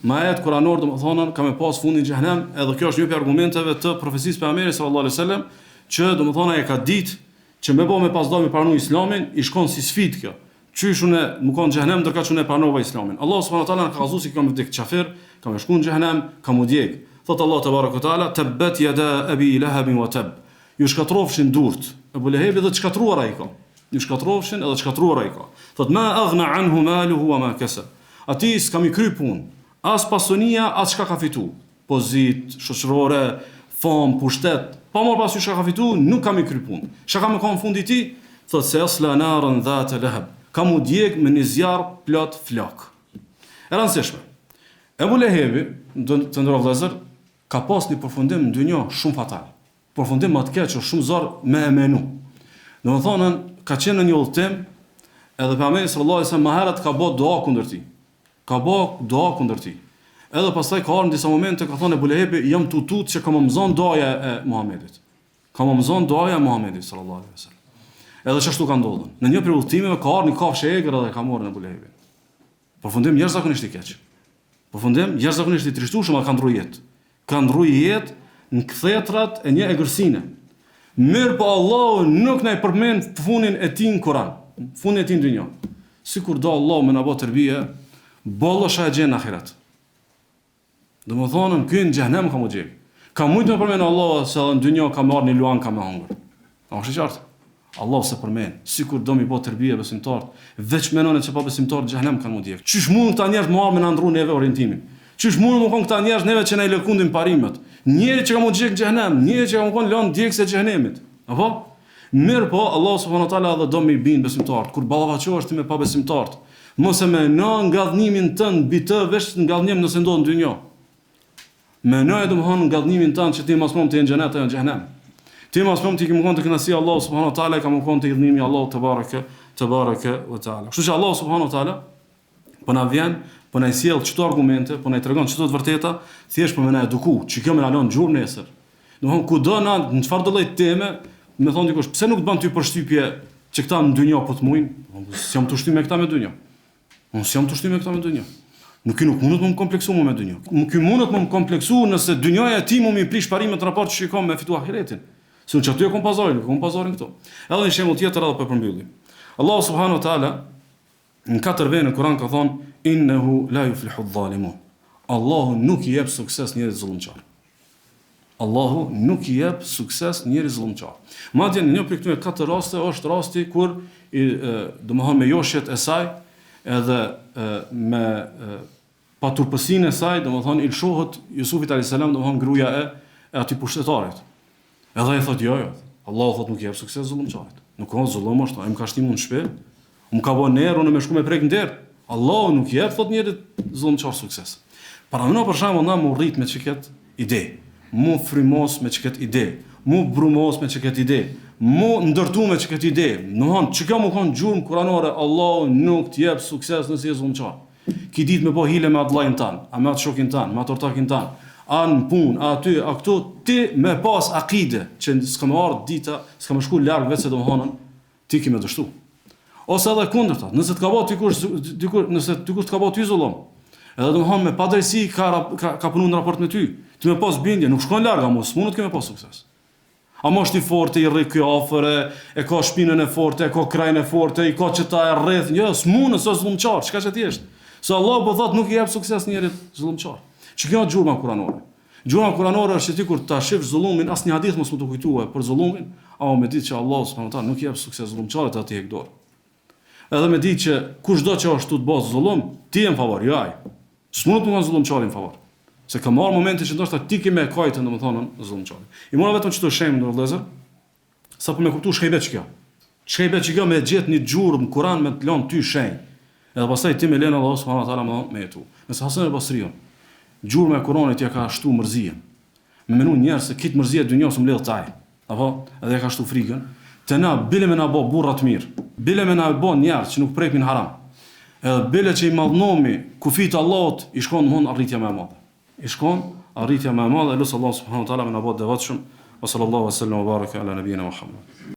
Me ajet kuranor domethënë ka me pas fundin në xhenem, edhe kjo është një prej argumenteve të profecisë pejgamberit sallallahu alaihi wasallam që domethënë ai ka ditë që me bë me pasdar me pranu islamin i shkon si sfidë kjo. Qysh unë më kon në xhenem ndërka që unë pranova islamin. Allah subhanahu wa taala ka kallëzuar si kam vdek kafir, kam shkuar në xhenem, kam u djeg. Thot Allah te baraka taala tabbat yada abi lahab wa tab. Ju shkatrofshin durt. Abu Lehebi dhe të shkatruar ai ka. Ju shkatrofshin edhe të shkatruar ai ka. Thot ma aghna anhu maluhu wa ma kasab. Ati s'kam i kry punë. As pasunia, as çka ka fitu. Pozit, shoqërore, fam, pushtet. Pa marr pas çka ka fitu, nuk kam i kry punë. Çka kam në fundi ti? Thot se asla naran dhat lahab. Kam u djeg me një zjarr plot flak. E rëndësishme. Abu Lehebi, të ndërrohet vëllazër, ka pas një përfundim në dynjë shumë fatal. Përfundim më të keq, shumë zor me e menu. Domethënë, ka qenë në një udhtim, edhe pejgamberi sallallahu alajhi wasallam herët ka bë dua kundër tij. Ka bë dua kundër tij. Edhe pastaj ka ardhur në disa momente ka thonë Ebu Lehebi, jam tutut që kam mëson doja e Muhamedit. Kam mëson doja e Muhamedit sallallahu alaihi wasallam. Edhe çashtu ka ndodhur. Në një prej udhëtimeve ka ardhur një kafshë egër dhe ka marrë Ebu Lehebin. Përfundim jashtëzakonisht i keq. Përfundim jashtëzakonisht i trishtueshëm, ka ndruar jetë. Ka ndruar jetë në kthetrat e një egërsine. Mirë po Allahu nuk na i përmend fundin e tij në Kur'an, fundin e tij në dynjë. Sikur do Allahu më na bë tërbie, bollosha e gjen në ahiret. Domethënë këy në xhenem ka më gjej. Ka mujt më përmend Allahu se në dynjë ka marrë një luan ka më hungur. A është qartë? Allah se përmend, sikur do mi bë tërbie besimtarët, veç mendon se pa besimtarë në xhenem kanë mundje. Çish mund këta njerëz më armë na ndru neve orientimin? Çish mund më kon këta njerëz neve që na i lëkundin parimet? Njëri që ka mund gjek në xhenem, njëri që ka mund lënë djegse të xhenemit. Apo? Mirë po, Allah subhanahu wa taala edhe do mi bin besimtarët. Kur ballavaçohesh ti me pa besimtarët, mos e mëno ngallënimin tënd mbi të veç ngallënim nëse ndodh në dynjë. Mënoje domthon ngallënimin tënd që ti mos mund të jenë në xhenet apo në xhenem. Ti mos mund të kemi të kënaqësi Allah subhanahu wa taala, ka mund të idhnimi Allah te baraka wa taala. Kështu që Allah subhanahu wa taala po na vjen, po na sjell çto argumente, po na i tregon çto të vërteta, thjesht po më na eduku, që kjo më na lën gjurmë nesër. Domthon kudo na në çfarë do lloj teme, më thon dikush, pse nuk bën ty përshtypje që këta në dynjë po të mujin? S'jam të shtym me këta me dynjë. Unë s'jam të shtym me këta me dynjë. Nuk mundet më kompleksu me dynjë. Nuk mundet më kompleksu nëse dynjaja e tij më prish parimet në raport që shikon me fitu ahiretin. Se unë që aty e kom pazarin, kom pazarin këto. Edhe një shembull tjetër edhe për përmbyllim. Allah subhanahu wa taala në 4 vende në Kur'an ka thonë innehu la yuflihu adh-dhalimun. Allahu nuk i jep sukses njerëzit zullumçar. Allahu nuk i jep sukses njerëzit zullumçar. Madje në një prej këtyre 4 raste është rasti kur domethënë me joshjet e saj edhe me paturpësinë e saj, domethënë i lshohet Jusufit alayhis salam, domethënë gruaja e atij pushtetarit. Edhe ai thotë jo, Allahu thotë nuk i jep sukses zullumçarit. Nuk ka zullum ashtu, ai më ka shtimun në shtëpi, më ka bën erë, unë më shku me prek nder. Allahu nuk i jep thotë njerit zullumçar sukses. Para më për shembull na më rrit me çiket ide, mu frymos me çiket ide, mu brumos me çiket ide, mu ndërtu me çiket ide. Domthon çka më kon gjurmë kuranore, Allahu nuk të jep sukses nëse je zullumçar. Ki ditë me bë hile me vllajin tan, a me atë shokin tan, me atë ortakin tan. Anë punë, aty, a këtu, ti me pas akide, që s'ka më ardhë dita, s'ka më shku largë vetë se do më honën, ti ki me dështu. Ose edhe kundërta, nëse t'ka bërë nëse dikush t'ka bërë ty zullum, edhe do më honë me padrejsi ka punu në raport me ty, ti me pas bindje, nuk shkon largë, mos mund të keme pas sukses. A mos ti forte, i rri kjo afër, e ka shpinën e forte, e ka krajnë e forte, i ka qëta e rreth, jo, s'mune, s'o zullumçar, çka që t'jesht. Se Allah po thot nuk i jep sukses njerit zullumçar. Që kjo është gjurma kuranore. Gjurma kuranore është që ti kur ta shifsh zullumin, asnjë hadith mos më të kujtuar për zullumin, apo me ditë që Allah subhanahu wa taala nuk i jep sukses zullumçarit atë hek dorë. Edhe me ditë që kushdo që është të bëj zullum, ti je në favor, jo ai. S'mund të mos zullumçarin në favor. Se ka marrë momente që ndoshta ti ke me kajtën domethënë zullumçarin. I mora vetëm çto shem në vëllezër, sa po më kuptu shkëmbet ç'kjo. Shkëmbet ç'kjo me gjet një gjurmë Kur'an me të lënë ty shenjë. Edhe pastaj ti me lënë Allah subhanahu wa taala me jetu. Nëse Hasan al-Basriun gjurma e Kur'anit ja ka shtu mërzijen. Me menu njerëz se kitë mërzije dynjos më lidh taj. Apo edhe ja ka shtu frikën. Te na bile me na bë burra të mirë. Bile me na bë njerëz që nuk prekin haram. Edhe bile që i madhnomi kufit Allahut i shkon domthon arritja më e madhe. I shkon arritja më e madhe, lut Allah subhanahu wa taala me na bë devotshëm. Wa sallallahu wa sallam wa baraka ala nabiyina Muhammad.